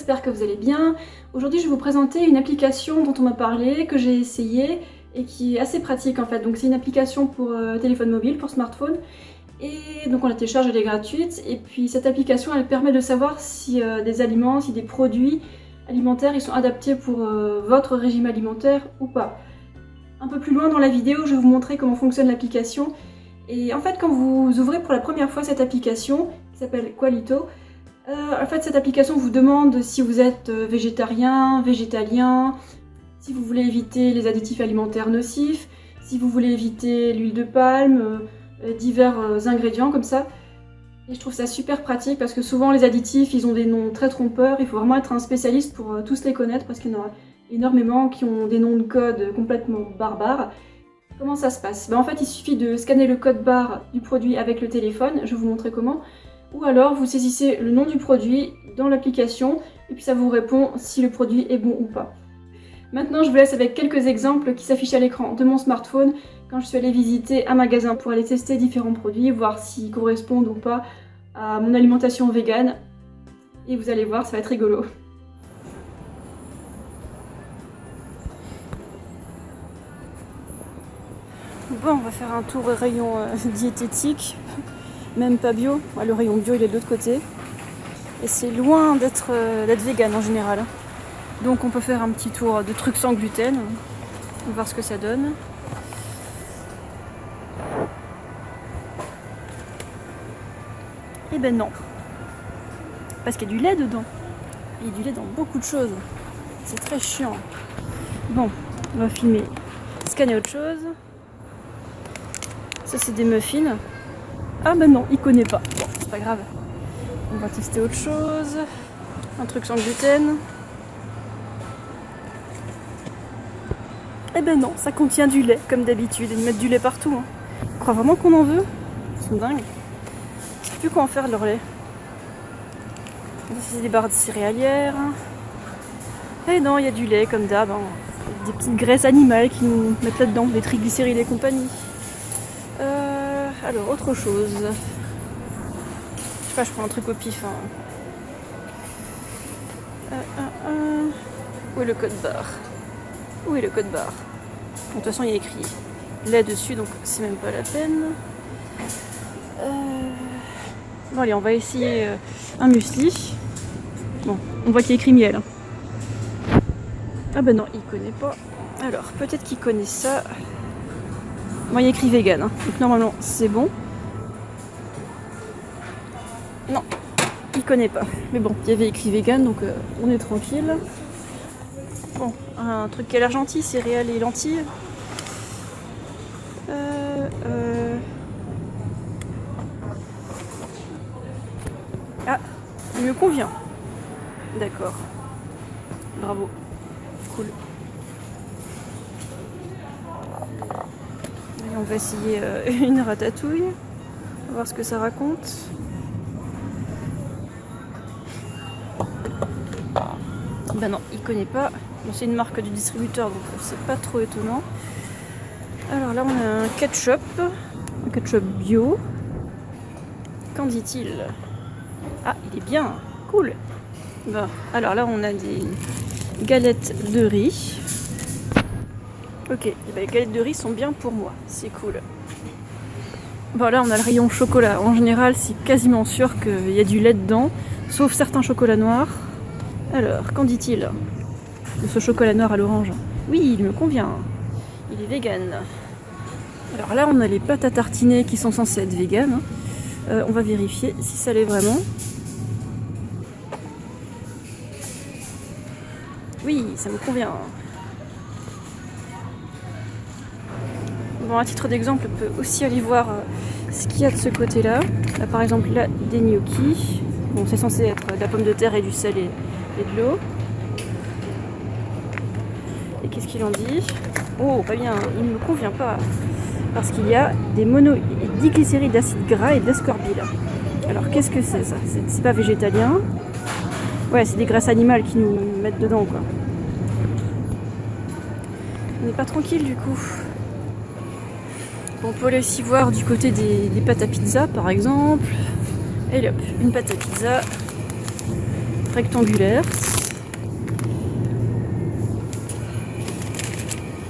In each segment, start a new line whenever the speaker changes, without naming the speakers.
j'espère que vous allez bien. Aujourd'hui je vais vous présenter une application dont on m'a parlé, que j'ai essayé et qui est assez pratique en fait. Donc c'est une application pour téléphone mobile, pour smartphone. Et donc on la télécharge, elle est gratuite. Et puis cette application elle permet de savoir si des aliments, si des produits alimentaires ils sont adaptés pour votre régime alimentaire ou pas. Un peu plus loin dans la vidéo je vais vous montrer comment fonctionne l'application. Et en fait quand vous ouvrez pour la première fois cette application qui s'appelle Qualito, en fait, cette application vous demande si vous êtes végétarien, végétalien, si vous voulez éviter les additifs alimentaires nocifs, si vous voulez éviter l'huile de palme, divers ingrédients comme ça. Et je trouve ça super pratique parce que souvent les additifs, ils ont des noms très trompeurs. Il faut vraiment être un spécialiste pour tous les connaître parce qu'il y en a énormément qui ont des noms de code complètement barbares. Comment ça se passe? En fait, il suffit de scanner le code barre du produit avec le téléphone. Je vais vous montrer comment. Ou alors vous saisissez le nom du produit dans l'application et puis ça vous répond si le produit est bon ou pas. Maintenant je vous laisse avec quelques exemples qui s'affichent à l'écran de mon smartphone quand je suis allée visiter un magasin pour aller tester différents produits, voir s'ils correspondent ou pas à mon alimentation végane. Et vous allez voir, ça va être rigolo. Bon, on va faire un tour au rayon diététique. Même pas bio, le rayon bio il est de l'autre côté. Et c'est loin d'être vegan en général. Donc on peut faire un petit tour de trucs sans gluten. On va voir ce que ça donne. Eh ben non. Parce qu'il y a du lait dedans. Il y a du lait dans beaucoup de choses. C'est très chiant. Bon, on va filmer. Scanner autre chose. Ça c'est des muffins. Ah ben non, il connaît pas. Bon, c'est pas grave. On va tester autre chose. Un truc sans gluten. Eh ben non, ça contient du lait, comme d'habitude. Ils mettent du lait partout. Hein. Je crois vraiment qu'on en veut. Ils sont dingues. Je sais plus quoi en faire de leur lait. C'est des barres de céréalières. Eh non, il y a du lait, comme d'hab. Hein. Des petites graisses animales qui nous mettent là-dedans. Des triglycérides et compagnie. Alors, autre chose. Je sais pas, je prends un truc au pif. Hein. Où est le code barre? Où est le code barre? Bon, de toute façon, il y a écrit lait dessus, donc c'est même pas la peine. Bon, allez, on va essayer un muesli. Bon, on voit qu'il y a écrit miel. Ah ben non, il connaît pas. Alors, peut-être qu'il connaît ça. Bon, il y a écrit vegan, hein. Donc normalement c'est bon. Non, il connaît pas. Mais bon, il y avait écrit vegan, donc on est tranquille. Bon, un truc qui a l'air gentil, céréales et lentilles. Ah, il me convient. D'accord. Bravo. Cool. On va essayer une ratatouille. On va voir ce que ça raconte. Ben non, il connaît pas. Bon, c'est une marque du distributeur, donc c'est pas trop étonnant. Alors là, on a un ketchup bio. Qu'en dit-il? Ah, il est bien, cool. Bon, alors là, on a des galettes de riz. Ok, les galettes de riz sont bien pour moi, c'est cool. Bon là on a le rayon chocolat, en général c'est quasiment sûr qu'il y a du lait dedans, sauf certains chocolats noirs. Alors, qu'en dit-il de ce chocolat noir à l'orange? Oui, il me convient, il est vegan. Alors là on a les pâtes à tartiner qui sont censées être vegan. On va vérifier si ça l'est vraiment. Oui, ça me convient. Bon, à titre d'exemple, on peut aussi aller voir ce qu'il y a de ce côté-là. Là, par exemple, là, des gnocchis. Bon, c'est censé être de la pomme de terre et du sel et de l'eau. Et qu'est-ce qu'il en dit? Oh, pas bien, il ne me convient pas. Parce qu'il y a des monodiglycérides d'acide gras et d'ascorbile. Alors, qu'est-ce que c'est ça? C'est pas végétalien. Ouais, c'est des graisses animales qui nous mettent dedans, quoi. On n'est pas tranquille, du coup. On peut aller aussi voir du côté des pâtes à pizza par exemple. Et hop, une pâte à pizza rectangulaire.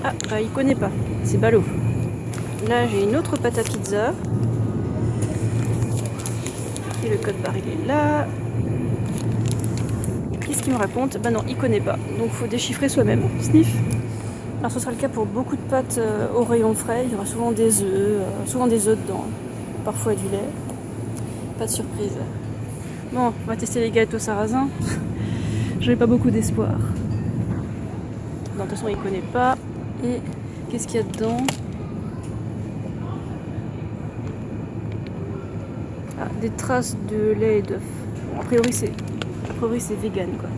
Ah, bah il connaît pas, c'est ballot. Là j'ai une autre pâte à pizza. Et le code barre il est là. Qu'est-ce qu'il me raconte? Bah non, il connaît pas. Donc faut déchiffrer soi-même. Sniff. Alors ce sera le cas pour beaucoup de pâtes au rayon frais. Il y aura souvent des œufs dedans. Parfois du lait. Pas de surprise. Bon, on va tester les gâteaux sarrasin. J'avais pas beaucoup d'espoir. De toute façon il connaît pas. Et qu'est-ce qu'il y a dedans? Ah, des traces de lait et d'œuf. Bon, a priori c'est vegan quoi.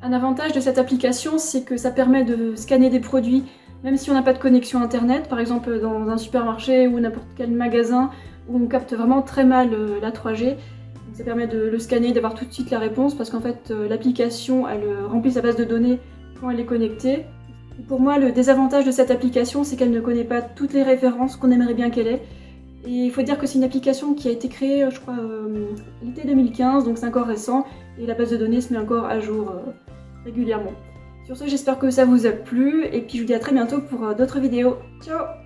Un avantage de cette application, c'est que ça permet de scanner des produits, même si on n'a pas de connexion internet, par exemple dans un supermarché ou n'importe quel magasin où on capte vraiment très mal la 3G. Donc ça permet de le scanner, d'avoir tout de suite la réponse, parce qu'en fait l'application elle remplit sa base de données quand elle est connectée. Et pour moi, le désavantage de cette application, c'est qu'elle ne connaît pas toutes les références qu'on aimerait bien qu'elle ait. Et il faut dire que c'est une application qui a été créée, je crois, l'été 2015, donc c'est encore récent, et la base de données se met encore à jour régulièrement. Sur ce, j'espère que ça vous a plu, et puis je vous dis à très bientôt pour d'autres vidéos. Ciao!